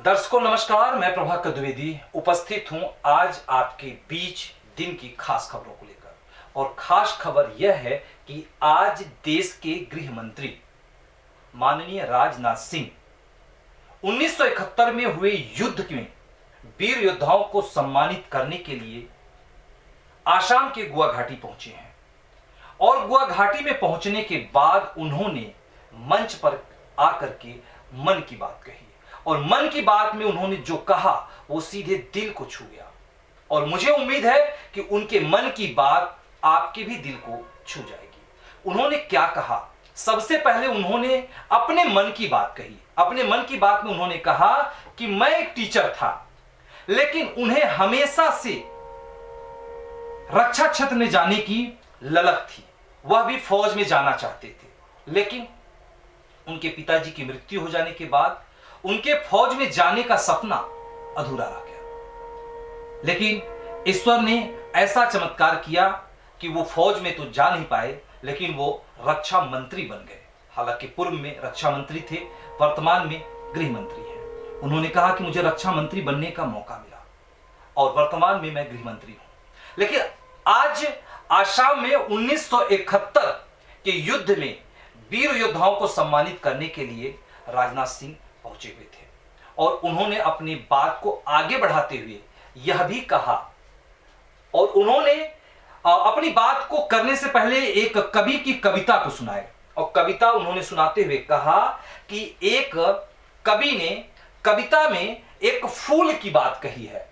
दर्शकों नमस्कार, मैं प्रभाकर द्विवेदी उपस्थित हूं आज आपके बीच दिन की खास खबरों को लेकर। और खास खबर यह है कि आज देश के गृह मंत्री माननीय राजनाथ सिंह 1971 में हुए युद्ध में वीर योद्धाओं को सम्मानित करने के लिए आसाम के गुआ घाटी पहुंचे हैं। और गुआ घाटी में पहुंचने के बाद उन्होंने मंच पर आकर के मन की बात कही और मन की बात में उन्होंने जो कहा वो सीधे दिल को छू गया। और मुझे उम्मीद है कि उनके मन की बात आपके भी दिल को छू जाएगी। उन्होंने क्या कहा? सबसे पहले उन्होंने अपने मन की बात कही। अपने मन की बात में उन्होंने कहा कि मैं एक टीचर था, लेकिन उन्हें हमेशा से रक्षा क्षेत्र में जाने की ललक थी। वह भी फौज में जाना चाहते थे, लेकिन उनके पिताजी की मृत्यु हो जाने के बाद उनके फौज में जाने का सपना अधूरा रह गया। लेकिन ईश्वर ने ऐसा चमत्कार किया कि वो फौज में तो जा नहीं पाए, लेकिन वो रक्षा मंत्री बन गए। हालांकि पूर्व में रक्षा मंत्री थे, वर्तमान में गृह मंत्री हैं। उन्होंने कहा कि मुझे रक्षा मंत्री बनने का मौका मिला और वर्तमान में मैं गृह मंत्री हूं। लेकिन आज आसाम में 1971 के युद्ध में वीर योद्धाओं को सम्मानित करने के लिए राजनाथ सिंह पहुंचे हुए थे। और उन्होंने अपनी बात को आगे बढ़ाते हुए यह भी कहा, और उन्होंने अपनी बात को करने से पहले एक कवि की कविता को सुनाए। और कविता उन्होंने सुनाते हुए कहा कि एक कवि ने कविता में एक फूल की बात कही है।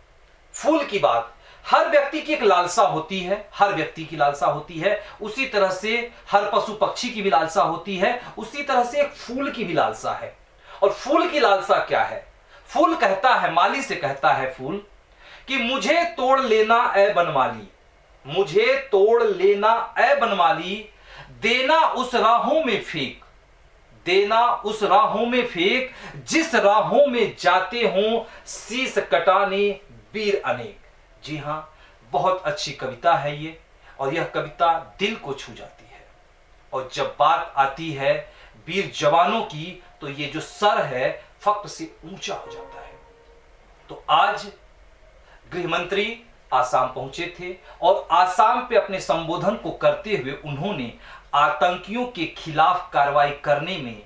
फूल की बात हर व्यक्ति की एक लालसा होती है, हर व्यक्ति की लालसा होती है। उसी तरह से हर पशु पक्षी की भी लालसा होती है, उसी तरह से एक फूल की भी लालसा है। और फूल की लालसा क्या है? फूल कहता है, माली से कहता है फूल कि मुझे तोड़ लेना ए बनमाली, मुझे तोड़ लेना ए बनमाली, देना उस राहों में फेंक, देना उस राहों में फेंक, जिस राहों में जाते हों शीश कटाने वीर अनेक। जी हां, बहुत अच्छी कविता है ये, और यह कविता दिल को छू जाती है। और जब बात आती है वीर जवानों की, तो ये जो सर है फख्र से ऊंचा हो जाता है। तो आज गृह मंत्री आसाम पहुंचे थे और आसाम पे अपने संबोधन को करते हुए उन्होंने आतंकियों के खिलाफ कार्रवाई करने में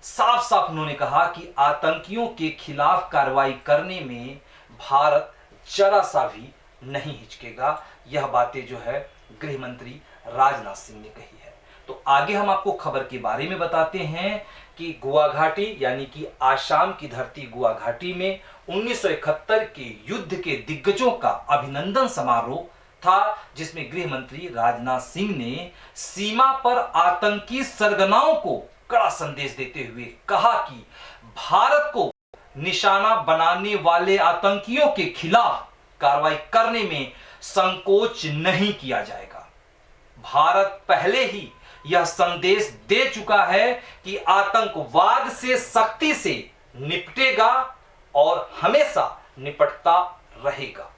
साफ साफ उन्होंने कहा कि आतंकियों के खिलाफ कार्रवाई करने में भारत जरा सा भी नहीं हिचकेगा। यह बातें जो है गृह मंत्री राजनाथ सिंह ने कही है। तो आगे हम आपको खबर के बारे में बताते हैं कि गुआ घाटी यानी कि आसाम की धरती गुआ घाटी में 1971 के युद्ध के दिग्गजों का अभिनंदन समारोह था, जिसमें गृह मंत्री राजनाथ सिंह ने सीमा पर आतंकी सरगनाओं को कड़ा संदेश देते हुए कहा कि भारत को निशाना बनाने वाले आतंकियों के खिलाफ कार्रवाई करने में संकोच नहीं किया जाएगा। भारत पहले ही यह संदेश दे चुका है कि आतंकवाद से सख्ती से निपटेगा और हमेशा निपटता रहेगा।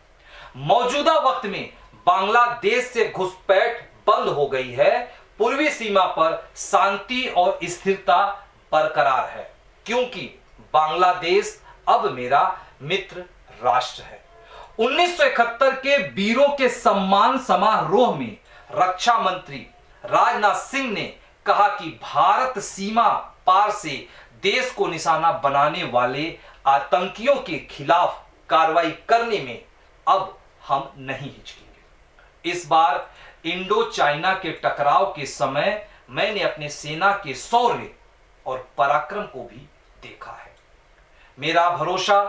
मौजूदा वक्त में बांग्लादेश से घुसपैठ बंद हो गई है। पूर्वी सीमा पर शांति और स्थिरता बरकरार है, क्योंकि बांग्लादेश अब मेरा मित्र राष्ट्र है। 1971 के वीरों के सम्मान समारोह में रक्षा मंत्री राजनाथ सिंह ने कहा कि भारत सीमा पार से देश को निशाना बनाने वाले आतंकियों के खिलाफ कार्रवाई करने में अब हम नहीं हिचकेंगे। इस बार इंडो चाइना के टकराव के समय मैंने अपने सेना के शौर्य और पराक्रम को भी देखा है। मेरा भरोसा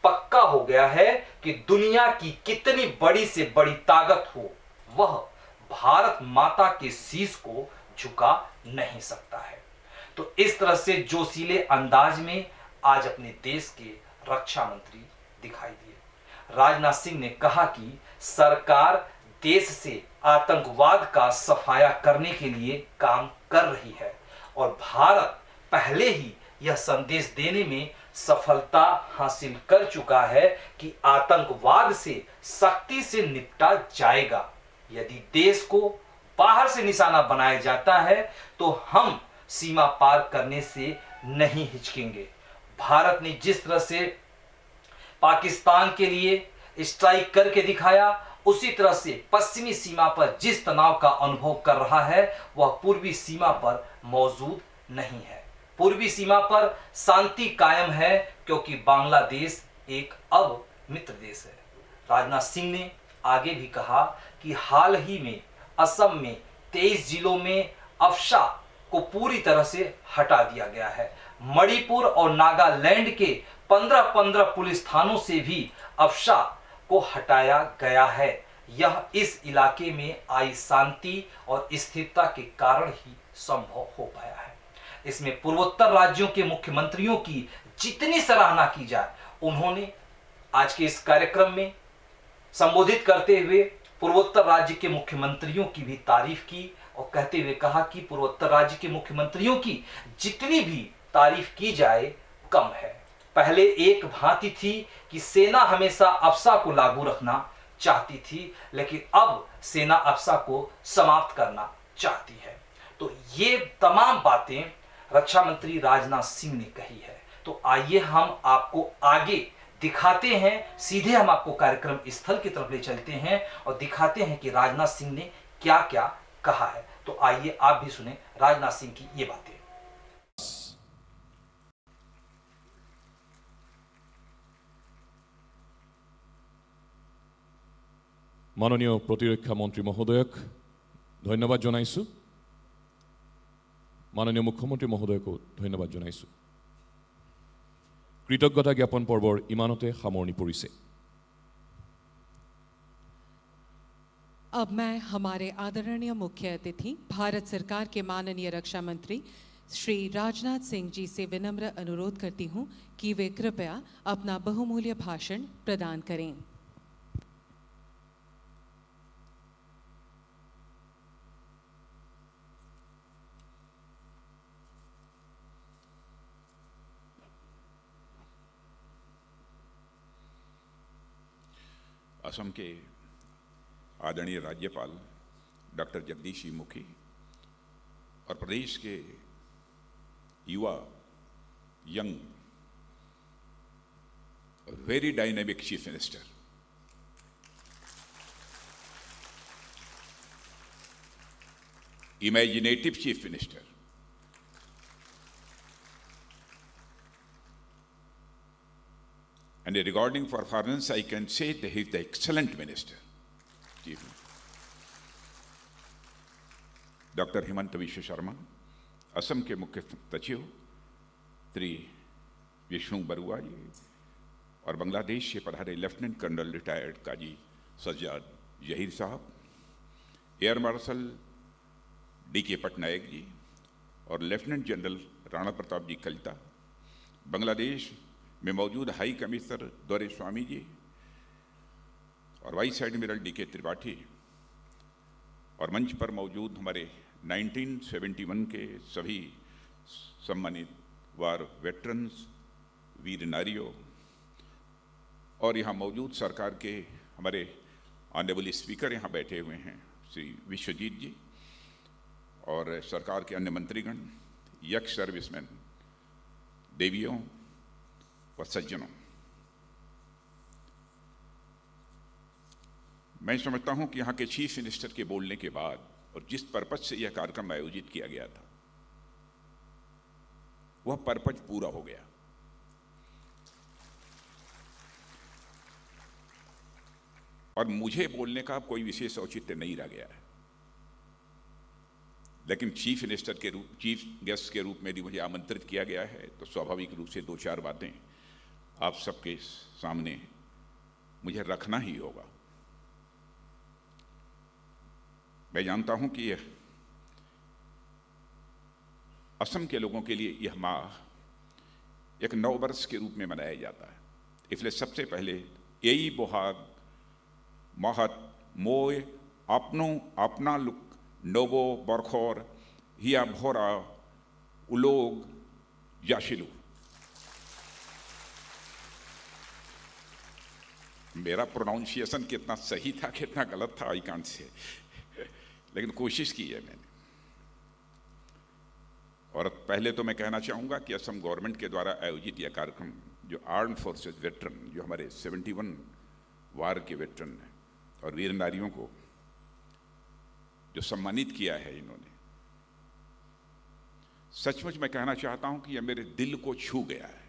पक्का हो गया है कि दुनिया की कितनी बड़ी से बड़ी ताकत हो, वह भारत माता के शीश को झुका नहीं सकता है। तो इस तरह से जोशीले अंदाज में आज अपने देश के रक्षा मंत्री दिखाई दिए। राजनाथ सिंह ने कहा कि सरकार देश से आतंकवाद का सफाया करने के लिए काम कर रही है और भारत पहले ही यह संदेश देने में सफलता हासिल कर चुका है कि आतंकवाद से सख्ती से निपटा जाएगा। यदि देश को बाहर से निशाना बनाया जाता है तो हम सीमा पार करने से नहीं हिचकेंगे। भारत ने जिस तरह से पाकिस्तान के लिए स्ट्राइक करके दिखाया, उसी तरह से पश्चिमी सीमा पर जिस तनाव का अनुभव कर रहा है वह पूर्वी सीमा पर मौजूद नहीं है। पूर्वी सीमा पर शांति कायम है क्योंकि बांग्लादेश एक अब मित्र देश है। राजनाथ सिंह ने आगे भी कहा कि हाल ही में असम में 23 जिलों में अफशा को पूरी तरह से हटा दिया गया है। मणिपुर और नागालैंड के 15-15 पुलिस थानों से भी अफशा को हटाया गया है। यह इस इलाके में आई शांति और स्थिरता के कारण ही संभव हो पाया है। इसमें पूर्वोत्तर राज्यों के मुख्यमंत्रियों की जितनी सराहना की जाए, उन्होंने आज के इस कार्यक्रम में संबोधित करते हुए पूर्वोत्तर राज्य के मुख्यमंत्रियों की भी तारीफ की और कहते हुए कहा कि पूर्वोत्तर राज्य के मुख्यमंत्रियों की जितनी भी तारीफ की जाए कम है। पहले एक भांति थी कि सेना हमेशा अफशा को लागू रखना चाहती थी, लेकिन अब सेना अफशा को समाप्त करना चाहती है। तो ये तमाम बातें रक्षा मंत्री राजनाथ सिंह ने कही है। तो आइए हम आपको आगे दिखाते हैं, सीधे हम आपको कार्यक्रम स्थल की तरफ ले चलते हैं और दिखाते हैं कि राजनाथ सिंह ने क्या क्या कहा है। तो आइए आप भी सुने राजनाथ सिंह की ये बातें। माननीय प्रतिरक्षा मंत्री महोदयक धन्यवाद जनाइछु। माननीय मुख्यमंत्री महोदयको धन्यवाद जनाइछु। कृतज्ञता ज्ञापन पर्वर इमानते सामरणी परिছে। अब मैं हमारे आदरणीय मुख्य अतिथि भारत सरकार के माननीय रक्षा मंत्री श्री राजनाथ सिंह जी से विनम्र अनुरोध करती हूं कि वे कृपया अपना बहुमूल्य भाषण प्रदान करें। असम के आदरणीय राज्यपाल डॉक्टर जगदीश मुखी और प्रदेश के युवा young very dynamic chief minister, imaginative chief minister, and regarding performance, I can say that he is the excellent minister. Doctor Hemant विश्व शर्मा, असम के मुख्य सचिव श्री विष्णु बरुआ जी और बांग्लादेश से पधारे लेफ्टिनेंट कर्नल रिटायर्ड काजी सज्जाद जहीर साहब, air marshal DK. Patnaik ji और लेफ्टिनेंट जनरल राणा प्रताप जी कलिता, बांग्लादेश में मौजूद हाई कमिश्नर दौरे स्वामी जी और वाइस एडमिरल डी.के. त्रिपाठी और मंच पर मौजूद हमारे 1971 के सभी सम्मानित वार वेटरन्स, वीर नारियों और यहाँ मौजूद सरकार के हमारे ऑनरेबल स्पीकर यहाँ बैठे हुए हैं श्री विश्वजीत जी और सरकार के अन्य मंत्रीगण, यक्स सर्विसमैन, देवियों और सज्जनों, मैं समझता हूं कि यहाँ के चीफ मिनिस्टर के बोलने के बाद और जिस पर्पज से यह कार्यक्रम आयोजित किया गया था वह पर्पज पूरा हो गया। और मुझे बोलने का कोई विशेष औचित्य नहीं रह गया है, लेकिन चीफ मिनिस्टर के रूप, चीफ गेस्ट के रूप में भी मुझे आमंत्रित किया गया है, तो स्वाभाविक रूप से 2-4 बातें आप सबके सामने मुझे रखना ही होगा। मैं जानता हूं कि असम के लोगों के लिए यह माह एक नव वर्ष के रूप में मनाया जाता है, इसलिए सबसे पहले यही बोहाग महत मोय अपनो अपना लुक नोबो बरखोर हिया भोरा उलोग जाशिलू। मेरा प्रोनाउंसिएशन कितना सही था कितना गलत था आई कांट से, लेकिन कोशिश की है मैंने। और पहले तो मैं कहना चाहूँगा कि असम गवर्नमेंट के द्वारा आयोजित यह कार्यक्रम जो आर्म फोर्सेस वेटरन, जो हमारे 71 वार के वेटरन हैं और वीर नारियों को जो सम्मानित किया है इन्होंने, सचमुच मैं कहना चाहता हूं कि यह मेरे दिल को छू गया है।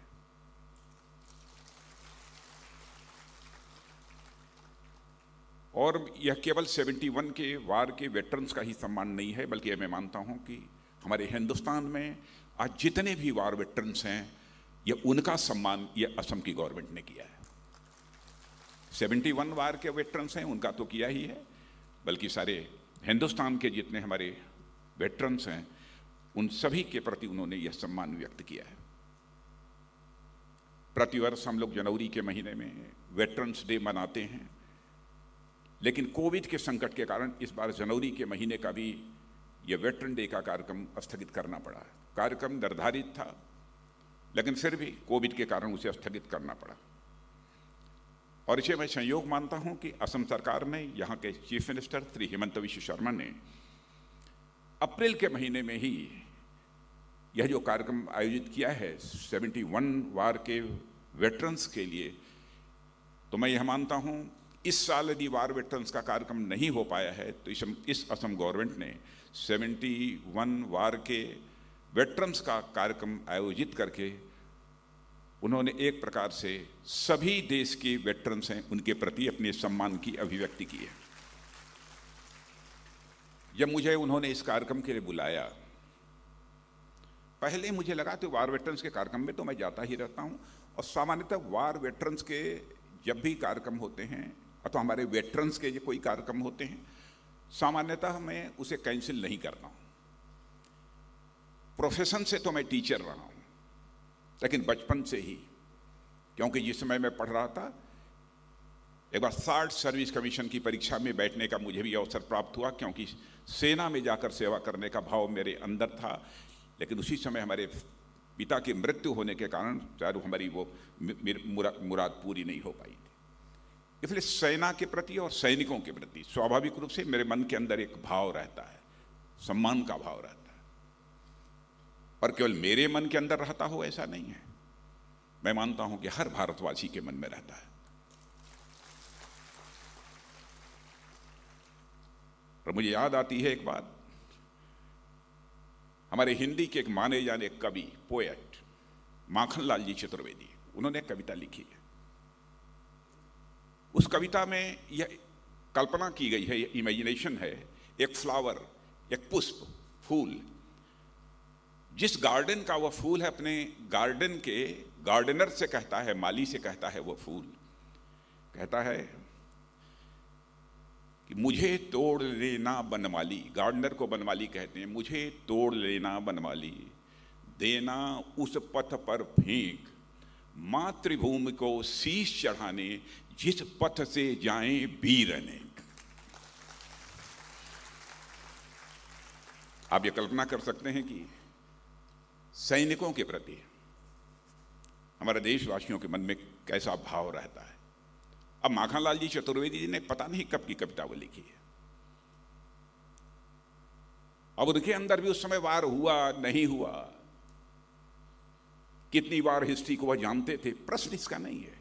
और यह केवल 71 के वार के वेटरन्स का ही सम्मान नहीं है, बल्कि मैं मानता हूं कि हमारे हिंदुस्तान में आज जितने भी वार वेटरन्स हैं, यह उनका सम्मान यह असम की गवर्नमेंट ने किया है। 71 वार के वेटरन्स हैं, उनका तो किया ही है, बल्कि सारे हिंदुस्तान के जितने हमारे वेटरन्स हैं, उन सभी के प्रति उन्होंने यह सम्मान व्यक्त किया है। प्रतिवर्ष हम लोग जनवरी के महीने में वेटरन्स डे मनाते हैं, लेकिन कोविड के संकट के कारण इस बार जनवरी के महीने का भी यह वेटरन डे का कार्यक्रम स्थगित करना पड़ा। कार्यक्रम निर्धारित था, लेकिन फिर भी कोविड के कारण उसे स्थगित करना पड़ा। और इसे मैं संयोग मानता हूं कि असम सरकार ने, यहाँ के चीफ मिनिस्टर श्री हिमंत बिश्व शर्मा ने अप्रैल के महीने में ही यह जो कार्यक्रम आयोजित किया है 71 वार के वेटरन्स के लिए, तो मैं यह मानता हूं इस साल यदि वार वेटरन्स का कार्यक्रम नहीं हो पाया है तो इस असम गवर्नमेंट ने 71 वार के वेटरन्स का कार्यक्रम आयोजित करके उन्होंने एक प्रकार से सभी देश के वेटरन्स हैं उनके प्रति अपने सम्मान की अभिव्यक्ति की है। जब मुझे उन्होंने इस कार्यक्रम के लिए बुलाया, पहले मुझे लगा तो वार वेटरन्स के कार्यक्रम में तो मैं जाता ही रहता हूं, और सामान्यतः वार वेटरन्स के जब भी कार्यक्रम होते हैं अथवा हमारे वेटरन्स के जो कोई कार्यक्रम होते हैं, सामान्यतः मैं उसे कैंसिल नहीं करता हूं। प्रोफेशन से तो मैं टीचर रहा हूं, लेकिन बचपन से ही, क्योंकि जिस समय मैं पढ़ रहा था, एक बार 60 सर्विस कमीशन की परीक्षा में बैठने का मुझे भी अवसर प्राप्त हुआ, क्योंकि सेना में जाकर सेवा करने का भाव मेरे अंदर था। लेकिन उसी समय हमारे पिता की मृत्यु होने के कारण चारों हमारी वो मुराद पूरी नहीं हो पाई थी। इसलिए सेना के प्रति और सैनिकों के प्रति स्वाभाविक रूप से मेरे मन के अंदर एक भाव रहता है, सम्मान का भाव रहता है। और केवल मेरे मन के अंदर रहता हो ऐसा नहीं है, मैं मानता हूं कि हर भारतवासी के मन में रहता है। और मुझे याद आती है एक बात, हमारे हिंदी के एक माने जाने कवि, पोएट माखनलाल जी चतुर्वेदी, उन्होंने एक कविता लिखी है। उस कविता में यह कल्पना की गई है, यह इमेजिनेशन है, एक फ्लावर, एक पुष्प, फूल, जिस गार्डन का वह फूल है, अपने गार्डन के गार्डनर से कहता है, माली से कहता है, वो फूल कहता है कि मुझे तोड़ लेना बनमाली, गार्डनर को बनमाली कहते हैं, मुझे तोड़ लेना बनमाली, देना उस पथ पर फेंक, मातृभूमि को शीश चढ़ाने जिस पथ से जाएं वीर अनेक। आप ये कल्पना कर सकते हैं कि सैनिकों के प्रति हमारे देशवासियों के मन में कैसा भाव रहता है। अब माखनलाल जी चतुर्वेदी जी ने पता नहीं कब की कविता वो लिखी है, अब उनके अंदर भी उस समय वार हुआ नहीं हुआ, कितनी बार हिस्ट्री को वह जानते थे, प्रश्न इसका नहीं है।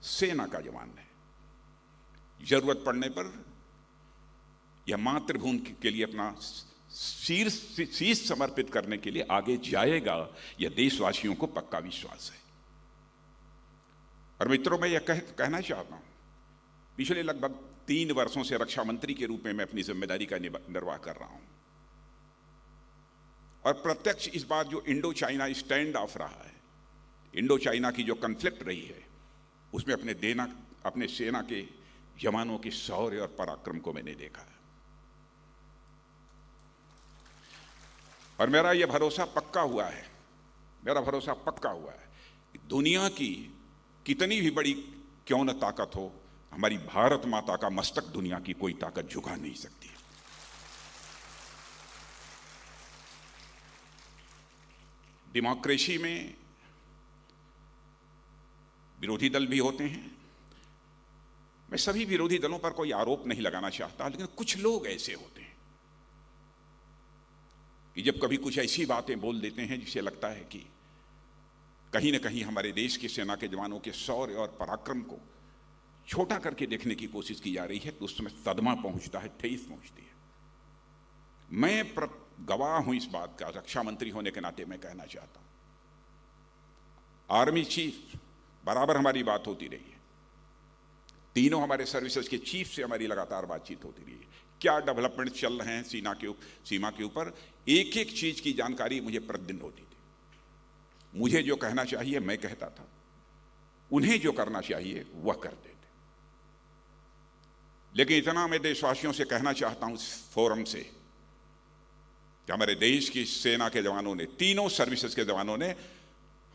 सेना का जवान है, जरूरत पड़ने पर यह मातृभूमि के लिए अपना शीश समर्पित करने के लिए आगे जाएगा, यह देशवासियों को पक्का विश्वास है। और मित्रों, मैं यह कहना चाहता हूं, पिछले लगभग 3 वर्षों से रक्षा मंत्री के रूप में मैं अपनी जिम्मेदारी का निर्वाह कर रहा हूं, और प्रत्यक्ष इस बार जो इंडो चाइना स्टैंड ऑफ रहा है, इंडो चाइना की जो कन्फ्लिक्ट रही है, उसमें अपने सेना के जवानों के शौर्य और पराक्रम को मैंने देखा है। और मेरा यह भरोसा पक्का हुआ है, कि दुनिया की कितनी भी बड़ी क्यों न ताकत हो, हमारी भारत माता का मस्तक दुनिया की कोई ताकत झुका नहीं सकती। डेमोक्रेसी में विरोधी दल भी होते हैं, मैं सभी विरोधी दलों पर कोई आरोप नहीं लगाना चाहता, लेकिन कुछ लोग ऐसे होते हैं कि जब कभी कुछ ऐसी बातें बोल देते हैं जिससे लगता है कि कहीं ना कहीं हमारे देश की सेना के जवानों के शौर्य और पराक्रम को छोटा करके देखने की कोशिश की जा रही है, तो उस समय सदमा पहुंचता है, ठेस पहुंचती है। मैं गवाह हूं इस बात का, रक्षा मंत्री होने के नाते मैं कहना चाहता हूं, आर्मी चीफ बराबर हमारी बात होती रही है, तीनों हमारे सर्विसेज के चीफ से हमारी लगातार बातचीत होती रही है। क्या डेवलपमेंट चल रहे हैं सीमा के ऊपर, एक एक चीज की जानकारी मुझे प्रतिदिन होती थी। मुझे जो कहना चाहिए मैं कहता था, उन्हें जो करना चाहिए वह करते थे। लेकिन इतना मैं देशवासियों से कहना चाहता हूं इस फोरम से कि हमारे देश की सेना के जवानों ने, तीनों सर्विसेज के जवानों ने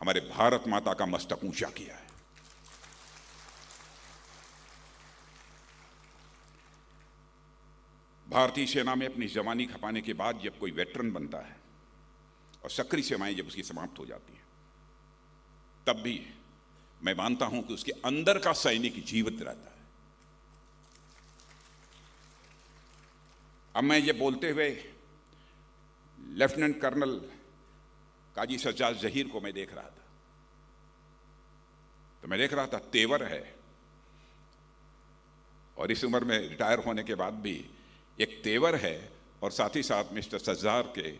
हमारे भारत माता का मस्तक ऊंचा किया है। भारतीय सेना में अपनी जवानी खपाने के बाद जब कोई वेटरन बनता है और सक्रिय सेवाएं जब उसकी समाप्त हो जाती हैं, तब भी मैं मानता हूं कि उसके अंदर का सैनिक जीवित रहता है। अब मैं ये बोलते हुए लेफ्टिनेंट कर्नल काजी सज्जाद जहीर को मैं देख रहा था, तो मैं देख रहा था तेवर है, और इस उम्र में रिटायर होने के बाद भी एक तेवर है, और साथ ही साथ मिस्टर सज्जाद के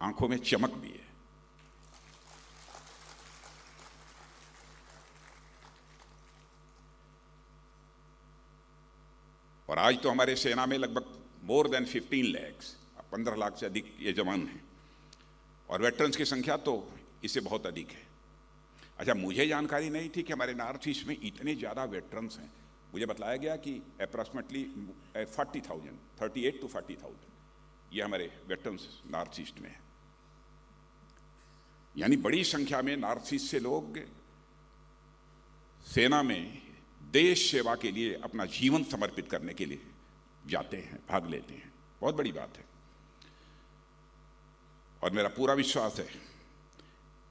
आंखों में चमक भी है। और आज तो हमारे सेना में लगभग मोर देन 15 लाख, 15 लाख से अधिक ये जवान हैं, और वेटरन्स की संख्या तो इससे बहुत अधिक है। अच्छा, मुझे जानकारी नहीं थी कि हमारे नॉर्थ ईस्ट में इतने ज़्यादा वेटरन्स हैं। मुझे बताया गया कि अप्रॉक्सीमेटली 40,000, 38 to 40,000 ये हमारे वेटरन्स नॉर्थ ईस्ट में है। यानी बड़ी संख्या में नॉर्थ ईस्ट से लोग सेना में देश सेवा के लिए अपना जीवन समर्पित करने के लिए जाते हैं, भाग लेते हैं। बहुत बड़ी बात है, और मेरा पूरा विश्वास है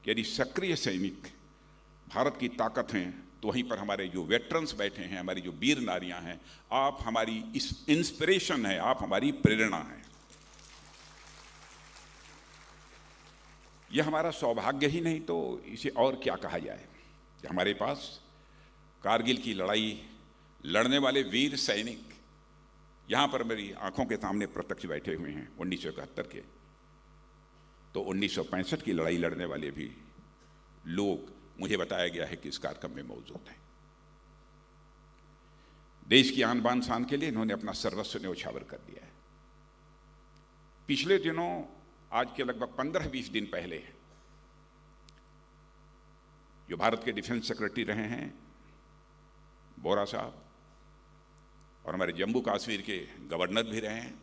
कि यदि सक्रिय सैनिक भारत की ताकत हैं, तो वहीं पर हमारे जो वेटरन्स बैठे हैं, हमारी जो वीर नारियां हैं, आप हमारी इस इंस्पिरेशन है, आप हमारी प्रेरणा है। यह हमारा सौभाग्य ही नहीं तो इसे और क्या कहा जाए कि हमारे पास कारगिल की लड़ाई लड़ने वाले वीर सैनिक यहां पर मेरी आंखों के सामने प्रत्यक्ष बैठे हुए हैं। 1971 के, तो 1965 की लड़ाई लड़ने वाले भी लोग मुझे बताया गया है कि इस कार्यक्रम में मौजूद हैं। देश की आन बान शान के लिए इन्होंने अपना सर्वस्व न्यौछावर कर दिया है। पिछले दिनों, आज के लगभग 15-20 दिन पहले, जो भारत के डिफेंस सेक्रेटरी रहे हैं बोरा साहब, और हमारे जम्मू कश्मीर के गवर्नर भी रहे हैं,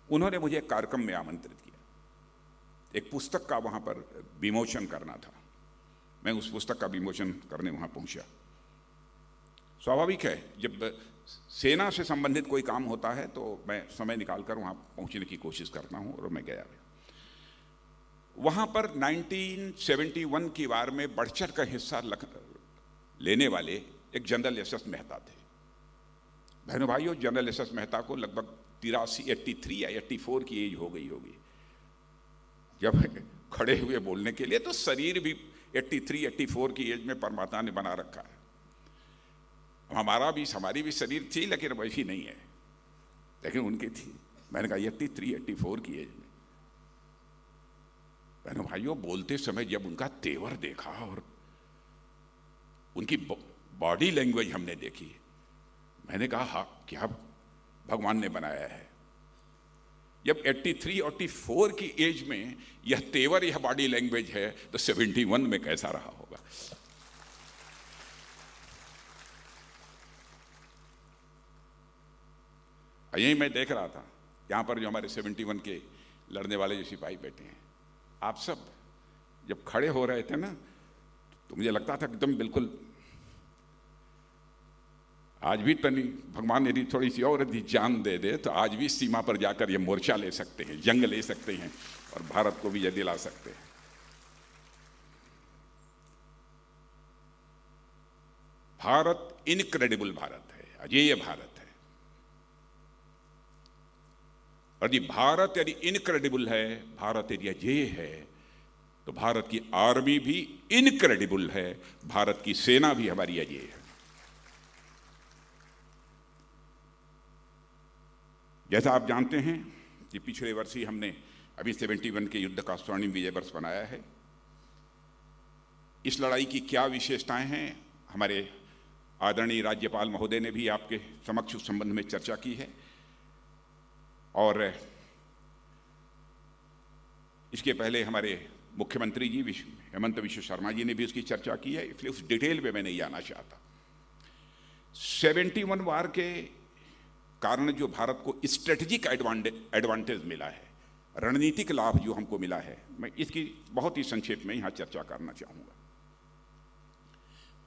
उन्होंने मुझे एक कार्यक्रम में आमंत्रित किया। एक पुस्तक का वहां पर विमोचन करना था। मैं उस पुस्तक का विमोचन करने वहां पहुंचा। स्वाभाविक है, जब सेना से संबंधित कोई काम होता है तो मैं समय निकालकर वहां पहुंचने की कोशिश करता हूं, और मैं गया। वहां पर 1971 की वार में बढ़ चढ़ कर हिस्सा लेने वाले एक जनरल एस.एस. मेहता थे। बहनों भाइयों, जनरल एस.एस. मेहता को लगभग 83 या 84 की एज हो गई होगी। जब खड़े हुए बोलने के लिए तो शरीर भी 83-84 की एज में परमात्मा ने बना रखा है। हमारी भी शरीर थी, लेकिन वैसी नहीं है, लेकिन उनकी थी। मैंने कहा 83-84 की एज में। बहनों भाइयों, बोलते समय जब उनका तेवर देखा और उनकी बॉडी लैंग्वेज हमने देखी, मैंने कहा हाँ, क्या भगवान ने बनाया है। जब 83-84 की एज में यह तेवर, यह बॉडी लैंग्वेज है, तो 71 में कैसा रहा होगा। यही मैं देख रहा था, यहां पर जो हमारे 71 के लड़ने वाले जो सिपाही बैठे हैं, आप सब जब खड़े हो रहे थे ना, तो मुझे लगता था एकदम बिल्कुल, आज भी तनी भगवान यदि थोड़ी सी और यदि जान दे दे तो आज भी सीमा पर जाकर ये मोर्चा ले सकते हैं, जंग ले सकते हैं, और भारत को भी ये दिला सकते हैं। भारत इनक्रेडिबल भारत है, अजेय भारत है। और यदि भारत यदि इनक्रेडिबल है, भारत यदि अजेय है, तो भारत की आर्मी भी इनक्रेडिबल है, भारत की सेना भी हमारी अजेय है। जैसा आप जानते हैं कि पिछले वर्ष ही हमने अभी 71 के युद्ध का स्वर्णिम विजय वर्ष बनाया है। इस लड़ाई की क्या विशेषताएं हैं, हमारे आदरणीय राज्यपाल महोदय ने भी आपके समक्ष उस संबंध में चर्चा की है, और इसके पहले हमारे मुख्यमंत्री जी हेमंत विश्व शर्मा जी ने भी उसकी चर्चा की है, इसलिए उस डिटेल में मैं नहीं आना चाहता। 71 वार के कारण जो भारत को स्ट्रेटेजिक एडवांटेज मिला है, रणनीतिक लाभ जो हमको मिला है, मैं इसकी बहुत ही संक्षेप में यहां चर्चा करना चाहूंगा।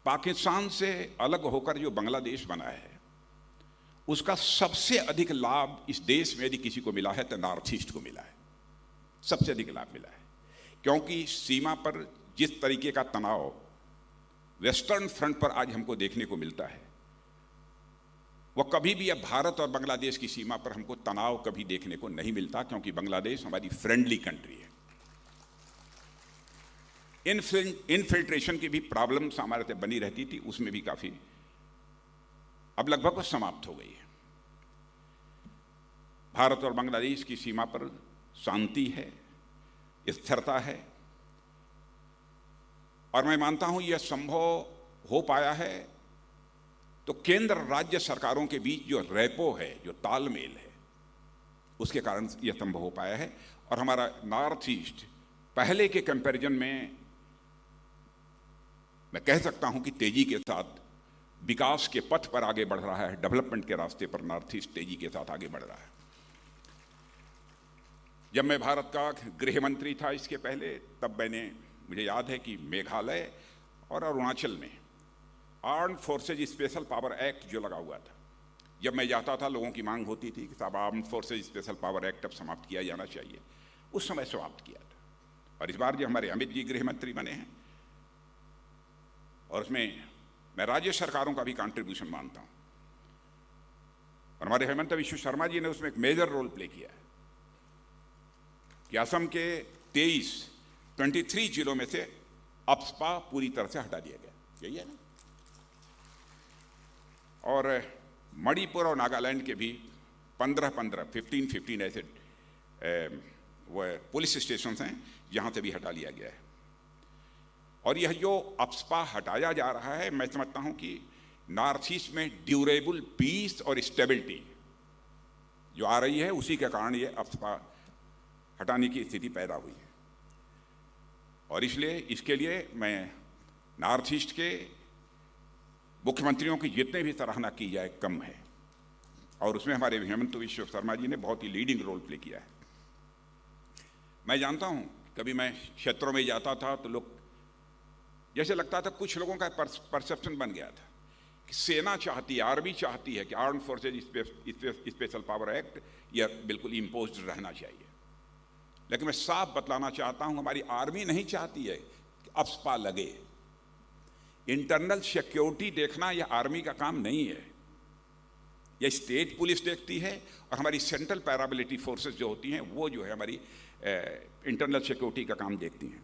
पाकिस्तान से अलग होकर जो बांग्लादेश बना है, उसका सबसे अधिक लाभ इस देश में यदि किसी को मिला है तो नॉर्थ ईस्ट को मिला है, सबसे अधिक लाभ मिला है। क्योंकि सीमा पर जिस तरीके का तनाव वेस्टर्न फ्रंट पर आज हमको देखने को मिलता है, वह कभी भी अब भारत और बांग्लादेश की सीमा पर हमको तनाव कभी देखने को नहीं मिलता, क्योंकि बांग्लादेश हमारी फ्रेंडली कंट्री है। इनफिल्ट्रेशन की भी प्रॉब्लम्स हमारे से बनी रहती थी, उसमें भी काफी अब लगभग समाप्त हो गई है। भारत और बांग्लादेश की सीमा पर शांति है, स्थिरता है, और मैं मानता हूं यह संभव हो पाया है तो केंद्र राज्य सरकारों के बीच जो रेपो है, जो तालमेल है, उसके कारण यह संभव हो पाया है। और हमारा नॉर्थ ईस्ट पहले के कंपैरिजन में मैं कह सकता हूं कि तेजी के साथ विकास के पथ पर आगे बढ़ रहा है, डेवलपमेंट के रास्ते पर नॉर्थ ईस्ट तेजी के साथ आगे बढ़ रहा है। जब मैं भारत का गृह मंत्री था इसके पहले, तब मुझे याद है कि मेघालय और अरुणाचल में armed forces special power act जो लगा हुआ था, जब मैं जाता था लोगों की मांग होती थी कि साहब armed forces special power act अब समाप्त किया जाना चाहिए। उस समय समाप्त किया था। और इस बार जो हमारे अमित जी गृह मंत्री बने हैं, और उसमें मैं राज्य सरकारों का भी कंट्रीब्यूशन मानता हूं, और हमारे हेमंत विश्व शर्मा जी ने उसमें एक मेजर रोल प्ले किया है कि असम के 23 जिलों में से अप्सपा पूरी तरह से हटा दिया गया, यही है ना। और मणिपुर और नागालैंड के भी 15 ऐसे वो पुलिस स्टेशन हैं जहां से भी हटा लिया गया है। और यह जो अप्सपा हटाया जा रहा है, मैं समझता हूं कि नॉर्थ ईस्ट में ड्यूरेबल पीस और स्टेबिलिटी जो आ रही है, उसी के कारण ये अप्सपा हटाने की स्थिति पैदा हुई है। और इसलिए इसके लिए मैं नॉर्थ ईस्ट के मुख्यमंत्रियों की जितने भी सराहना की जाए कम है, और उसमें हमारे हेमंत विश्व शर्मा जी ने बहुत ही लीडिंग रोल प्ले किया है। मैं जानता हूं, कभी मैं क्षेत्रों में जाता था तो लोग जैसे लगता था, कुछ लोगों का परसेप्शन बन गया था कि सेना चाहती है, आर्मी चाहती है कि armed forces special power act यह बिल्कुल इम्पोज्ड रहना चाहिए। लेकिन मैं साफ बतलाना चाहता हूं, हमारी आर्मी नहीं चाहती है कि अप्सपा लगे। इंटरनल सिक्योरिटी देखना यह आर्मी का काम नहीं है, यह स्टेट पुलिस देखती है, और हमारी सेंट्रल पैरामिलिट्री फोर्सेस जो होती हैं वो जो है हमारी इंटरनल सिक्योरिटी का काम देखती हैं।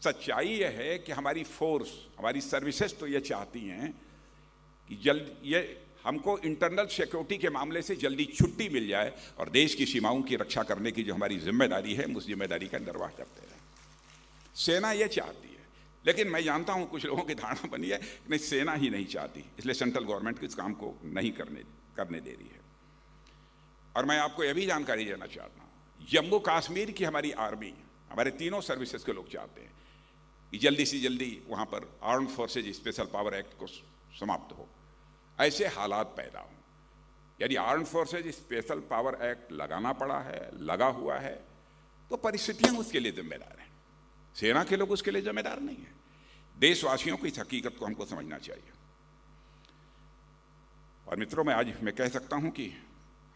सच्चाई यह है कि हमारी फोर्स, हमारी सर्विसेज तो ये चाहती हैं कि ये हमको इंटरनल सिक्योरिटी के मामले से जल्दी छुट्टी मिल जाए, और देश की सीमाओं की रक्षा करने की जो हमारी जिम्मेदारी है, उस जिम्मेदारी का निर्वाह करते हैं। सेना ये चाहती है, लेकिन मैं जानता हूं कुछ लोगों की धारणा बनी है कि नहीं, सेना ही नहीं चाहती, इसलिए सेंट्रल गवर्नमेंट इस काम को नहीं करने दे रही है। और मैं आपको यह भी जानकारी देना चाहता हूं, जम्मू कश्मीर की हमारी आर्मी, हमारे तीनों सर्विसेज के लोग चाहते हैं कि जल्दी से जल्दी वहां पर armed forces special power act को समाप्त हो, ऐसे हालात पैदा हो। यदि armed forces special power act लगाना पड़ा है, लगा हुआ है, तो परिस्थितियां उसके लिए जिम्मेदार हैं, सेना के लोग उसके लिए जिम्मेदार नहीं है। देशवासियों को इस हकीकत को हमको समझना चाहिए। और मित्रों, मैं कह सकता हूं कि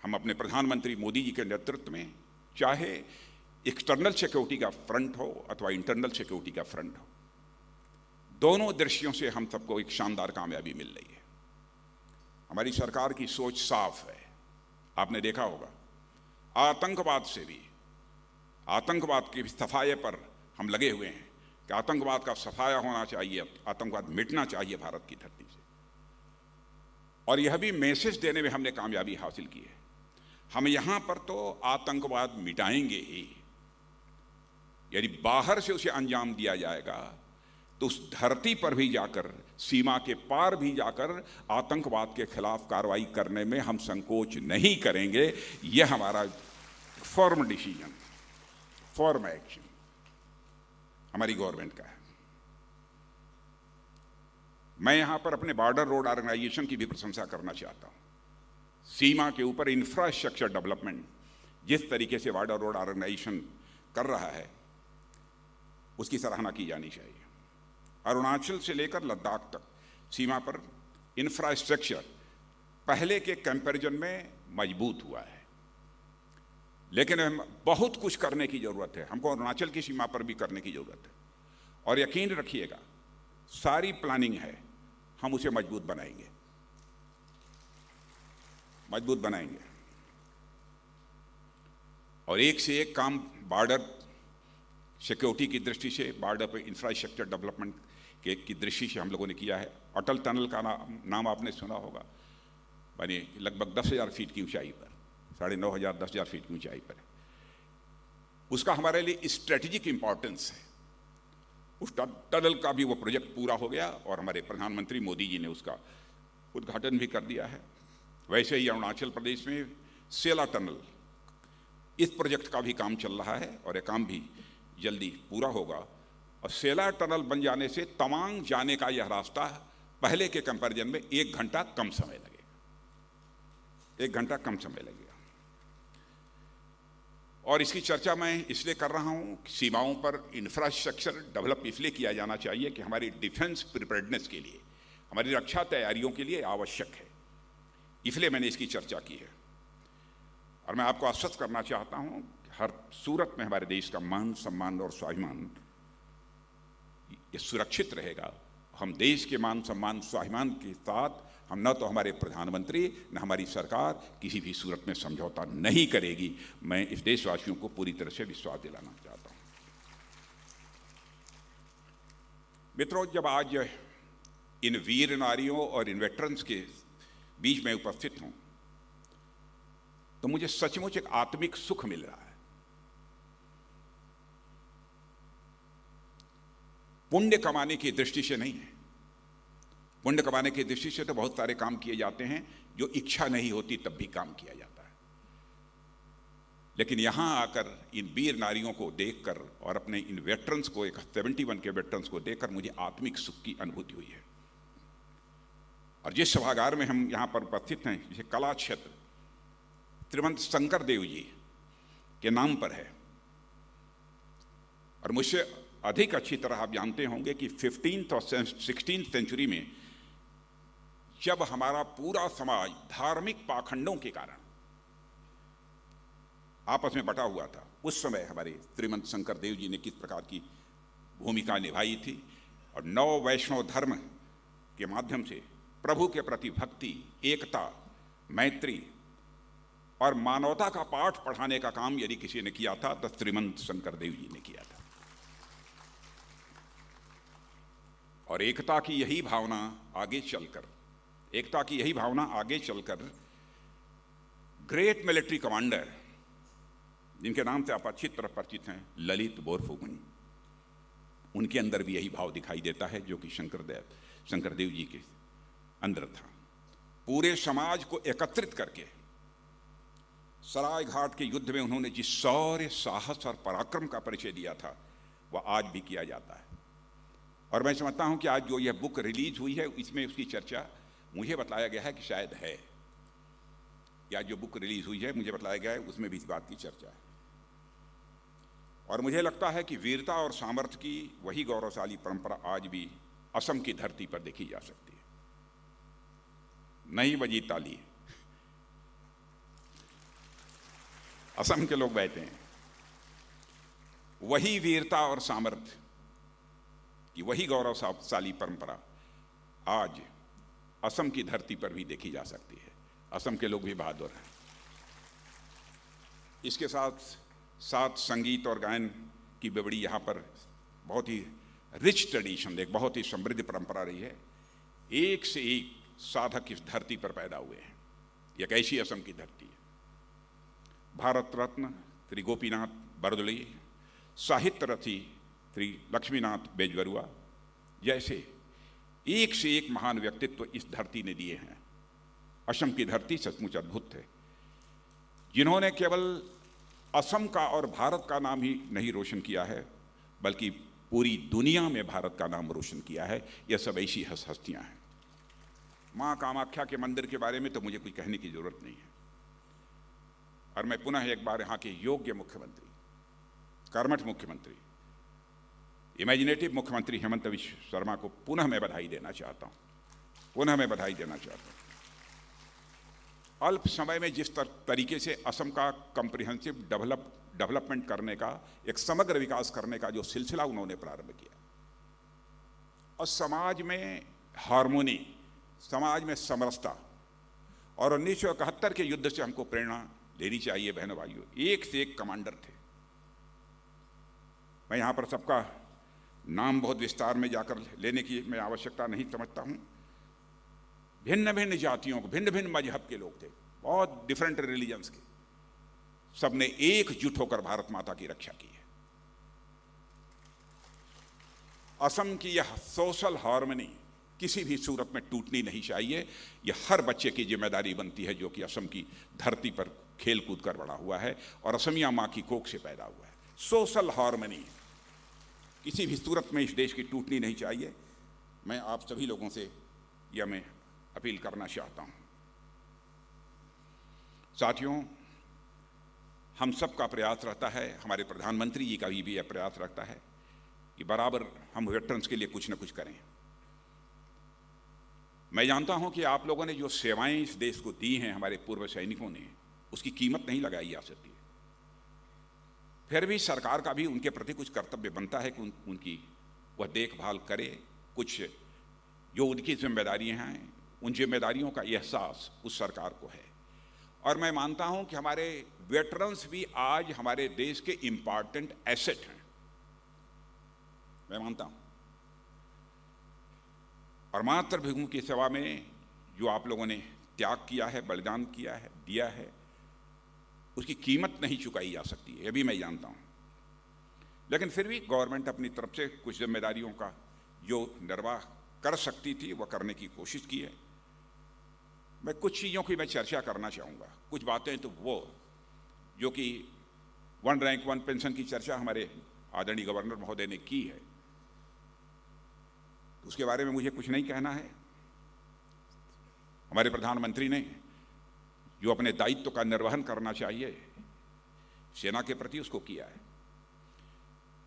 हम अपने प्रधानमंत्री मोदी जी के नेतृत्व में, चाहे एक्सटर्नल सिक्योरिटी का फ्रंट हो अथवा इंटरनल सिक्योरिटी का फ्रंट हो, दोनों दृष्टियों से हम सबको एक शानदार कामयाबी मिल रही है। हमारी सरकार की सोच साफ है। आपने देखा होगा, आतंकवाद से भी, आतंकवाद के सफाये पर हम लगे हुए हैं कि आतंकवाद का सफाया होना चाहिए, आतंकवाद मिटना चाहिए भारत की धरती से। और यह भी मैसेज देने में हमने कामयाबी हासिल की है। हम यहां पर तो आतंकवाद मिटाएंगे ही, यदि बाहर से उसे अंजाम दिया जाएगा तो उस धरती पर भी जाकर, सीमा के पार भी जाकर आतंकवाद के खिलाफ कार्रवाई करने में हम संकोच नहीं करेंगे। यह हमारा फर्म डिसीजन, फर्म एक्शन हमारी गवर्नमेंट का है। मैं यहां पर अपने बॉर्डर रोड ऑर्गेनाइजेशन की भी प्रशंसा करना चाहता हूं। सीमा के ऊपर इंफ्रास्ट्रक्चर डेवलपमेंट जिस तरीके से बॉर्डर रोड ऑर्गेनाइजेशन कर रहा है, उसकी सराहना की जानी चाहिए। अरुणाचल से लेकर लद्दाख तक सीमा पर इंफ्रास्ट्रक्चर पहले के कंपैरिजन में मजबूत हुआ है, लेकिन बहुत कुछ करने की जरूरत है। हमको अरुणाचल की सीमा पर भी करने की जरूरत है। और यकीन रखिएगा, सारी प्लानिंग है, हम उसे मजबूत बनाएंगे, मजबूत बनाएंगे। और एक से एक काम बॉर्डर सिक्योरिटी की दृष्टि से, बॉर्डर पर इंफ्रास्ट्रक्चर डेवलपमेंट की दृष्टि से हम लोगों ने किया है। अटल टनल का नाम आपने सुना होगा, यानी लगभग 10,000 फीट की ऊंचाई पर, 9,500 10,000 फीट की ऊंचाई पर। उसका हमारे लिए स्ट्रेटेजिक इंपॉर्टेंस है। उस टनल का भी वो प्रोजेक्ट पूरा हो गया और हमारे प्रधानमंत्री मोदी जी ने उसका उद्घाटन भी कर दिया है। वैसे ही अरुणाचल प्रदेश में सेला टनल, इस प्रोजेक्ट का भी काम चल रहा है और यह काम भी जल्दी पूरा होगा। और सेला टनल बन जाने से तवांग जाने का यह रास्ता पहले के कंपैरिजन में 1 घंटा कम समय लगेगा, 1 घंटा कम समय लगेगा। और इसकी चर्चा मैं इसलिए कर रहा हूं कि सीमाओं पर इंफ्रास्ट्रक्चर डेवलप इसलिए किया जाना चाहिए कि हमारी डिफेंस प्रिपेयर्डनेस के लिए, हमारी रक्षा तैयारियों के लिए आवश्यक है। इसलिए मैंने इसकी चर्चा की है। और मैं आपको आश्वस्त करना चाहता हूं कि हर सूरत में हमारे देश का मान, सम्मान और स्वाभिमान ये सुरक्षित रहेगा। हम देश के मान, सम्मान, स्वाभिमान के साथ हम न तो हमारे प्रधानमंत्री न हमारी सरकार किसी भी सूरत में समझौता नहीं करेगी। मैं इस देशवासियों को पूरी तरह से विश्वास दिलाना चाहता हूं। मित्रों, जब आज इन वीर नारियों और इन वेटरन्स के बीच में उपस्थित हूं तो मुझे सचमुच एक आत्मिक सुख मिल रहा है। पुण्य कमाने की दृष्टि से नहीं है। पुण्य कमाने की दृष्टि से तो बहुत सारे काम किए जाते हैं, जो इच्छा नहीं होती तब भी काम किया जाता है। लेकिन यहां आकर इन वीर नारियों को देखकर और अपने इन वेटरन्स को, 71 के वेटरन्स को देखकर मुझे आत्मिक सुख की अनुभूति हुई है। और जिस सभागार में हम यहां पर उपस्थित हैं, जिसे कला क्षेत्र श्रीमंत शंकर देव जी के नाम पर है, और मुझसे अधिक अच्छी तरह आप जानते होंगे कि 15th और 16th सेंचुरी में जब हमारा पूरा समाज धार्मिक पाखंडों के कारण आपस में बटा हुआ था, उस समय हमारे श्रीमंत शंकर देव जी ने किस प्रकार की भूमिका निभाई थी और नव वैष्णव धर्म के माध्यम से प्रभु के प्रति भक्ति, एकता, मैत्री और मानवता का पाठ पढ़ाने का काम यदि किसी ने किया था तो श्रीमंत शंकर देव जी ने किया था। और एकता की यही भावना आगे चलकर ग्रेट मिलिट्री कमांडर, जिनके नाम से आप अच्छी तरह परिचित हैं, ललित बोरफुकन, उनके अंदर भी यही भाव दिखाई देता है जो कि शंकरदेव जी के अंदर था। पूरे समाज को एकत्रित करके सराय घाट के युद्ध में उन्होंने जिस शौर्य, साहस और पराक्रम का परिचय दिया था, वह आज भी किया जाता है। और मैं समझता हूं कि आज जो यह बुक रिलीज हुई है, इसमें उसकी चर्चा मुझे बताया गया है कि शायद है, या जो बुक रिलीज हुई है मुझे बताया गया है उसमें भी इस बात की चर्चा है। और मुझे लगता है कि वीरता और सामर्थ्य की वही गौरवशाली परंपरा आज भी असम की धरती पर देखी जा सकती है। नहीं बजी ताली, असम के लोग बैठे हैं, वही वीरता और सामर्थ्य कि वही गौरवशाली परंपरा आज असम की धरती पर भी देखी जा सकती है। असम के लोग भी बहादुर हैं। इसके साथ साथ संगीत और गायन की बड़ी यहाँ पर बहुत ही रिच ट्रेडिशन, एक बहुत ही समृद्ध परंपरा रही है। एक से एक साधक इस धरती पर पैदा हुए हैं। एक ऐसी असम की धरती है। भारत रत्न श्री गोपीनाथ बरदोली, साहित्य रथी श्री लक्ष्मीनाथ बेजबरुआ जैसे एक से एक महान व्यक्तित्व इस धरती ने दिए हैं। असम की धरती सचमुच अद्भुत है, जिन्होंने केवल असम का और भारत का नाम ही नहीं रोशन किया है, बल्कि पूरी दुनिया में भारत का नाम रोशन किया है। यह सब ऐसी हस्तियां हैं। मां कामाख्या के मंदिर के बारे में तो मुझे कुछ कहने की जरूरत नहीं है। और मैं पुनः एक बार यहाँ के योग्य मुख्यमंत्री, कर्मठ मुख्यमंत्री, इमेजिनेटिव मुख्यमंत्री हेमंत बिश्व शर्मा को पुनः मैं बधाई देना चाहता हूं। अल्प समय में जिस तरीके से असम का कॉम्प्रिहेंसिव डेवलपमेंट करने का, एक समग्र विकास करने का जो सिलसिला उन्होंने प्रारंभ किया, और समाज में हार्मोनी, समाज में समरसता, और 1971 के युद्ध से हमको प्रेरणा लेनी चाहिए। बहनों भाइयों, एक से एक कमांडर थे। मैं यहाँ पर सबका नाम बहुत विस्तार में जाकर लेने की मैं आवश्यकता नहीं समझता हूँ। भिन्न भिन्न जातियों को, भिन्न भिन्न मजहब के लोग थे, बहुत डिफरेंट रिलीजन्स के, सबने एकजुट होकर भारत माता की रक्षा की है। असम की यह सोशल हार्मनी किसी भी सूरत में टूटनी नहीं चाहिए। यह हर बच्चे की जिम्मेदारी बनती है जो कि असम की धरती पर खेल कूद कर बड़ा हुआ है और असमिया माँ की कोख से पैदा हुआ है। सोशल हार्मनी किसी भी सूरत में इस देश की टूटनी नहीं चाहिए। मैं आप सभी लोगों से यह मैं अपील करना चाहता हूं। साथियों, हम सबका प्रयास रहता है, हमारे प्रधानमंत्री जी का भी यह प्रयास रहता है कि बराबर हम वेटरन्स के लिए कुछ न कुछ करें। मैं जानता हूं कि आप लोगों ने जो सेवाएं इस देश को दी हैं, हमारे पूर्व सैनिकों ने, उसकी कीमत नहीं लगाई जा सकती। फिर भी सरकार का भी उनके प्रति कुछ कर्तव्य बनता है कि उनकी वह देखभाल करे। कुछ जो उनकी जिम्मेदारियां हैं, उन जिम्मेदारियों का एहसास उस सरकार को है। और मैं मानता हूं कि हमारे वेटरन्स भी आज हमारे देश के इंपॉर्टेंट एसेट हैं, मैं मानता हूं। और मातृभूमि की सेवा में जो आप लोगों ने त्याग किया है, बलिदान किया है, दिया है, उसकी कीमत नहीं चुकाई जा सकती है, यह भी मैं जानता हूं। लेकिन फिर भी गवर्नमेंट अपनी तरफ से कुछ जिम्मेदारियों का जो निर्वाह कर सकती थी वह करने की कोशिश की है। मैं कुछ चीज़ों की मैं चर्चा करना चाहूँगा। कुछ बातें तो वो जो कि 1 रैंक 1 पेंशन की चर्चा हमारे आदरणीय गवर्नर महोदय ने की है, उसके बारे में मुझे कुछ नहीं कहना है। हमारे प्रधानमंत्री ने जो अपने दायित्व का निर्वहन करना चाहिए सेना के प्रति, उसको किया है।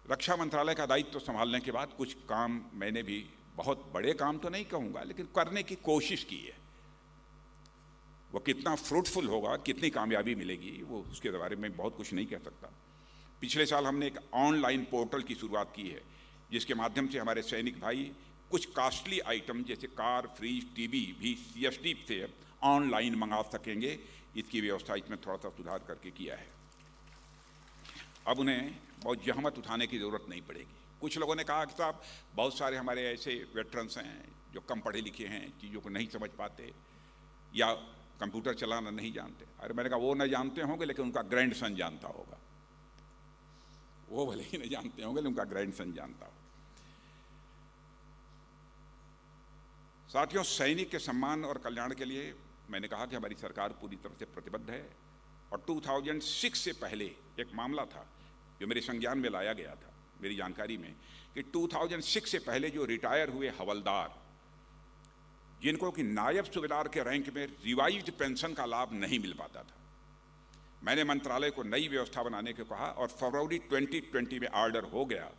रक्षा मंत्रालय का दायित्व संभालने के बाद कुछ काम मैंने भी, बहुत बड़े काम तो नहीं कहूँगा, लेकिन करने की कोशिश की है। वो कितना फ्रूटफुल होगा, कितनी कामयाबी मिलेगी, वो उसके बारे में बहुत कुछ नहीं कह सकता। पिछले साल हमने एक ऑनलाइन पोर्टल की शुरुआत की है, जिसके माध्यम से हमारे सैनिक भाई कुछ कॉस्टली आइटम जैसे कार, फ्रिज, टीवी भी CSD से ऑनलाइन मंगा सकेंगे। इसकी व्यवस्था इसमें थोड़ा सा सुधार करके किया है। अब उन्हें बहुत जहमत उठाने की ज़रूरत नहीं पड़ेगी। कुछ लोगों ने कहा कि साहब बहुत सारे हमारे ऐसे वेटरन्स हैं जो कम पढ़े लिखे हैं, चीज़ों को नहीं समझ पाते या कंप्यूटर चलाना नहीं जानते। अरे मैंने कहा वो न जानते होंगे लेकिन उनका ग्रैंडसन जानता होगा। वो भले ही नहीं जानते होंगे लेकिन उनका ग्रैंडसन जानता होगा। साथियों, सैनिक के सम्मान और कल्याण के लिए मैंने कहा कि हमारी सरकार पूरी तरह से प्रतिबद्ध है। और 2006 से पहले एक मामला था जो मेरे संज्ञान में लाया गया था, मेरी जानकारी में, कि 2006 से पहले जो रिटायर हुए हवलदार, जिनको कि नायब सूबेदार के रैंक में रिवाइज्ड पेंशन का लाभ नहीं मिल पाता था, मैंने मंत्रालय को नई व्यवस्था बनाने को कहा और फरवरी 2020 में ऑर्डर हो गया।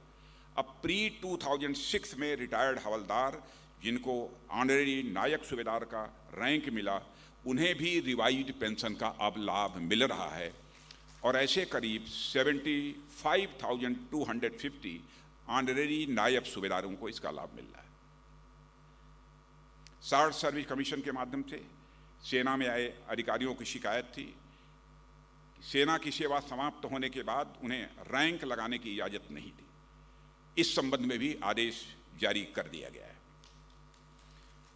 अब प्री 2006 में रिटायर्ड हवलदार जिनको ऑनरेरी नायक सूबेदार का रैंक मिला, उन्हें भी रिवाइज्ड पेंशन का अब लाभ मिल रहा है। और ऐसे करीब 75,250 ऑनरेरी नायब सूबेदारों को इसका लाभ मिल रहा है। शार्ट सर्विस कमीशन के माध्यम से सेना में आए अधिकारियों की शिकायत थी सेना की सेवा समाप्त होने के बाद उन्हें रैंक लगाने की इजाजत नहीं थी। इस संबंध में भी आदेश जारी कर दिया गया है।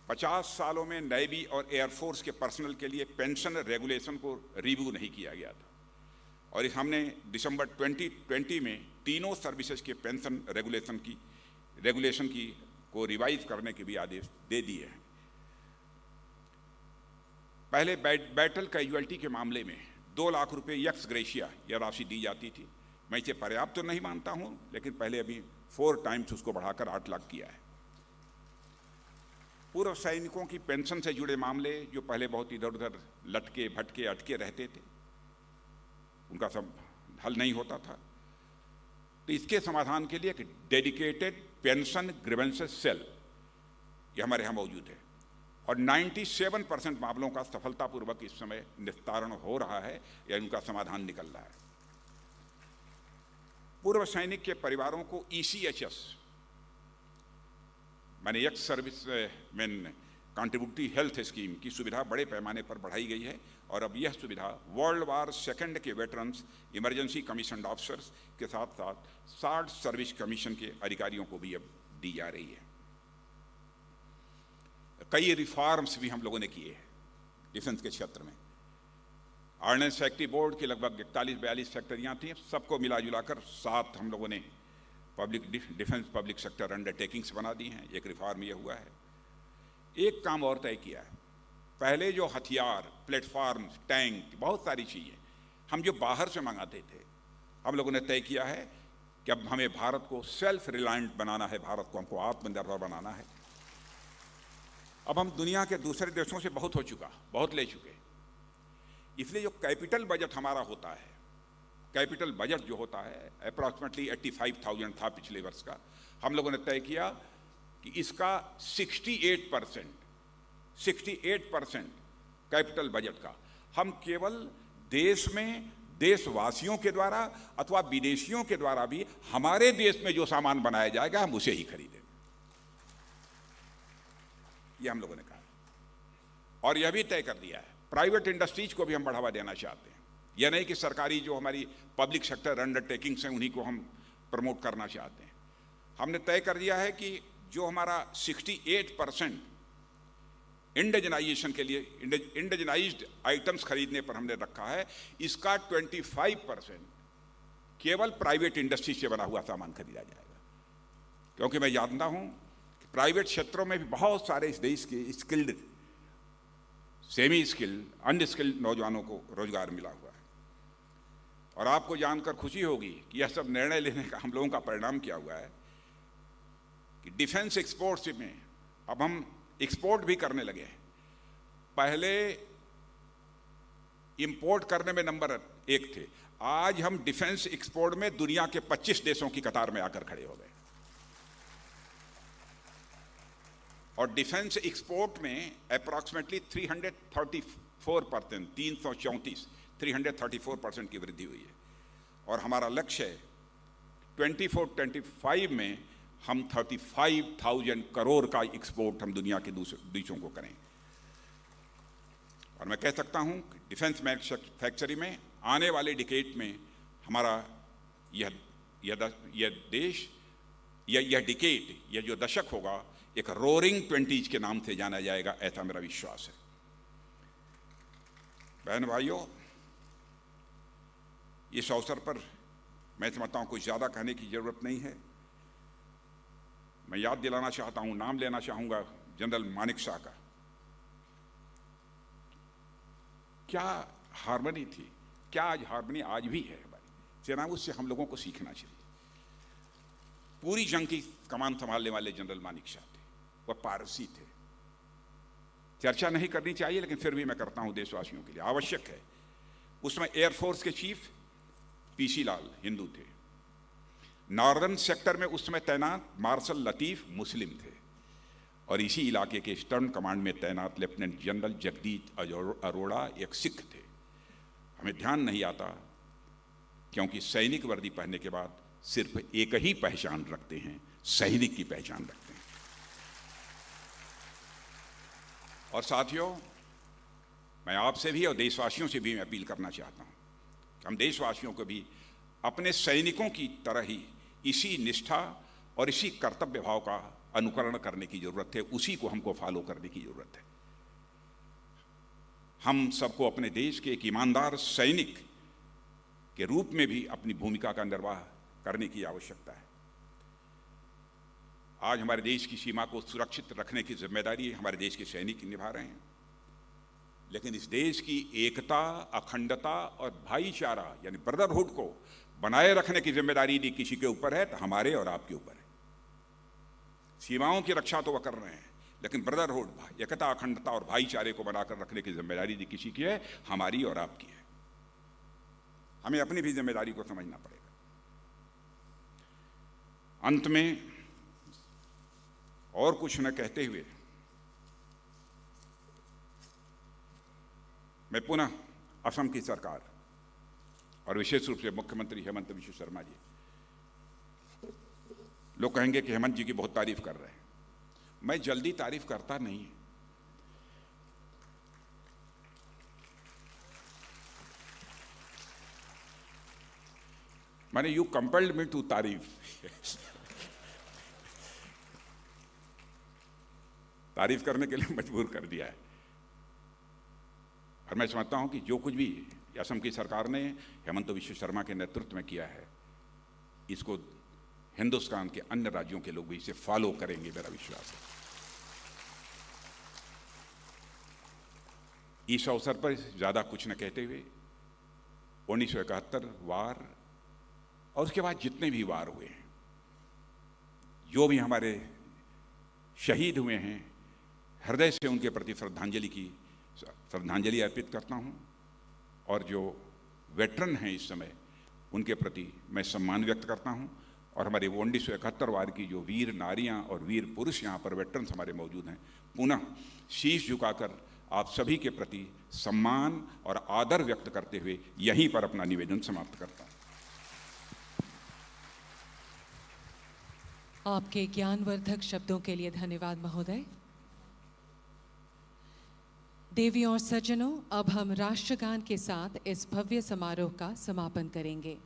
50 सालों में नेवी और एयरफोर्स के पर्सनल के लिए पेंशन रेगुलेशन को रिव्यू नहीं किया गया था, और हमने दिसंबर 2020 में तीनों सर्विसेज के पेंशन रेगुलेशन को रिवाइज करने के भी आदेश दे दिए हैं। पहले बैटल कैजुअल्टी के मामले में 2 लाख रुपए एक्स ग्रेशिया यह राशि दी जाती थी। मैं इसे पर्याप्त तो नहीं मानता हूं, लेकिन पहले अभी 4 टाइम्स उसको बढ़ाकर 8 लाख किया है। पूर्व सैनिकों की पेंशन से जुड़े मामले जो पहले बहुत इधर उधर लटके भटके अटके रहते थे, उनका सब हल नहीं होता था, तो इसके समाधान के लिए एक डेडिकेटेड पेंशन ग्रीवेंसेस सेल ये हमारे यहाँ मौजूद है, और 97% मामलों का सफलतापूर्वक इस समय निस्तारण हो रहा है या उनका समाधान निकल रहा है। पूर्व सैनिक के परिवारों को ECHS माने ex service man contributory health scheme की सुविधा बड़े पैमाने पर बढ़ाई गई है, और अब यह सुविधा वर्ल्ड वार सेकंड के वेटरन्स, इमरजेंसी कमीशन ऑफिसर्स के साथ साथ 60 सर्विस कमीशन के अधिकारियों को भी अब दी जा रही है। कई रिफॉर्म्स भी हम लोगों ने किए हैं डिफेंस के क्षेत्र में। ऑर्डिनेंस फैक्ट्री बोर्ड की लगभग 41-42 फैक्ट्रियाँ थी, सबको मिला जुलाकर 7 हम लोगों ने डिफेंस पब्लिक सेक्टर अंडरटेकिंग्स बना दी हैं। एक रिफॉर्म ये हुआ है। एक काम और तय किया है, पहले जो हथियार, प्लेटफॉर्म, टैंक, बहुत सारी चीज़ें हम जो बाहर से मंगाते थे, हम लोगों ने तय किया है कि अब हमें भारत को सेल्फ रिलायंट बनाना है, भारत को हमको आत्मनिर्भर बनाना है। अब हम दुनिया के दूसरे देशों से बहुत ले चुके, इसलिए जो कैपिटल बजट हमारा होता है, कैपिटल बजट जो होता है अप्रॉक्सीमेटली 85,000 था पिछले वर्ष का, हम लोगों ने तय किया कि इसका 68% कैपिटल बजट का हम केवल देश में देशवासियों के द्वारा अथवा विदेशियों के द्वारा भी हमारे देश में जो सामान बनाया जाएगा हम उसे ही खरीदें, यह हम लोगों ने कहा। और यह भी तय कर दिया है प्राइवेट इंडस्ट्रीज को भी हम बढ़ावा देना चाहते हैं। यह नहीं कि सरकारी जो हमारी पब्लिक सेक्टर अंडरटेकिंग्स हैं उन्हीं को हम प्रमोट करना चाहते हैं। हमने तय कर दिया है कि जो हमारा 68% इंडिजनाइजेशन के लिए इंडिजनाइज्ड आइटम्स खरीदने पर हमने रखा है, इसका 25% केवल प्राइवेट इंडस्ट्री से बना हुआ सामान खरीदा जाएगा, क्योंकि मैं जानता हूं कि प्राइवेट क्षेत्रों में भी बहुत सारे इस देश के स्किल्ड, सेमी स्किल्ड, अनस्किल्ड नौजवानों को रोजगार मिला हुआ है। और आपको जानकर खुशी होगी कि यह सब निर्णय लेने का हम लोगों का परिणाम क्या हुआ है कि डिफेंस एक्सपोर्ट्स में अब हम एक्सपोर्ट भी करने लगे हैं। पहले इंपोर्ट करने में नंबर 1 थे, आज हम डिफेंस एक्सपोर्ट में दुनिया के 25 देशों की कतार में आकर खड़े हो गए। और डिफेंस एक्सपोर्ट में अप्रॉक्सीमेटली 334% की वृद्धि हुई है, और हमारा लक्ष्य है 24-25 में हम 35,000 करोड़ का एक्सपोर्ट हम दुनिया के देशों को करें। और मैं कह सकता हूं कि डिफेंस मैन्युफैक्चरिंग में आने वाले डिकेड में हमारा यह देश, यह डिकेड, यह जो दशक होगा, एक रोरिंग 20s के नाम से जाना जाएगा, ऐसा मेरा विश्वास है। बहन भाइयों, इस अवसर पर मैं समझता हूं कुछ ज्यादा कहने की जरूरत नहीं है। मैं याद दिलाना चाहता हूं, नाम लेना चाहूंगा जनरल मानिक शाह का। क्या हार्मनी थी, क्या आज हार्मनी आज भी है हमारी सेना, उससे हम लोगों को सीखना चाहिए। पूरी जंग की कमान संभालने वाले जनरल मानिक शाह थे, वह पारसी थे। चर्चा नहीं करनी चाहिए, लेकिन फिर भी मैं करता हूं, देशवासियों के लिए आवश्यक है। उसमें एयरफोर्स के चीफ PC लाल हिंदू थे। नॉर्दर्न सेक्टर में उस समय तैनात मार्शल लतीफ मुस्लिम थे, और इसी इलाके के ईस्टर्न कमांड में तैनात लेफ्टिनेंट जनरल जगदीश अरोड़ा एक सिख थे। हमें ध्यान नहीं आता, क्योंकि सैनिक वर्दी पहनने के बाद सिर्फ एक ही पहचान रखते हैं, सैनिक की पहचान रखते हैं। और साथियों, मैं आपसे भी और देशवासियों से भी मैं अपील करना चाहता हूं, हम देशवासियों को भी अपने सैनिकों की तरह ही इसी निष्ठा और इसी कर्तव्य भाव का अनुकरण करने की जरूरत है, उसी को हमको फॉलो करने की जरूरत है। हम सबको अपने देश के एक ईमानदार सैनिक के रूप में भी अपनी भूमिका का निर्वाह करने की आवश्यकता है। आज हमारे देश की सीमा को सुरक्षित रखने की जिम्मेदारी हमारे देश के सैनिक निभा रहे हैं, लेकिन इस देश की एकता, अखंडता और भाईचारा यानी ब्रदरहुड को बनाए रखने की जिम्मेदारी यदि किसी के ऊपर है तो हमारे और आपके ऊपर है। सीमाओं की रक्षा तो वह कर रहे हैं, लेकिन ब्रदरहुड, एकता, अखंडता और भाईचारे को बनाकर रखने की जिम्मेदारी यदि किसी की है, हमारी और आपकी है। हमें अपनी भी जिम्मेदारी को समझना पड़ेगा। अंत में और कुछ न कहते हुए मैं पुनः असम की सरकार और विशेष रूप से मुख्यमंत्री हेमंत बिश्व शर्मा जी, लोग कहेंगे कि हेमंत जी की बहुत तारीफ कर रहे हैं। मैं जल्दी तारीफ करता नहीं। माने यू कंपेल्ड मी टू तारीफ। तारीफ करने के लिए मजबूर कर दिया है। और मैं समझता हूं कि जो कुछ भी असम की सरकार ने हेमंत बिश्व शर्मा के नेतृत्व में किया है, इसको हिंदुस्तान के अन्य राज्यों के लोग भी इसे फॉलो करेंगे, मेरा विश्वास है। इस अवसर पर ज्यादा कुछ न कहते हुए 1971 वार और उसके बाद जितने भी वार हुए हैं, जो भी हमारे शहीद हुए हैं, हृदय से उनके प्रति श्रद्धांजलि अर्पित करता हूं। और जो वेटरन हैं इस समय, उनके प्रति मैं सम्मान व्यक्त करता हूं। और हमारे 1971 वार की जो वीर नारियां और वीर पुरुष यहाँ पर वेटरन्स हमारे मौजूद हैं, पुनः शीश झुकाकर आप सभी के प्रति सम्मान और आदर व्यक्त करते हुए यहीं पर अपना निवेदन समाप्त करता हूं। आपके ज्ञानवर्धक शब्दों के लिए धन्यवाद महोदय। देवियों और सज्जनों, अब हम राष्ट्रगान के साथ इस भव्य समारोह का समापन करेंगे।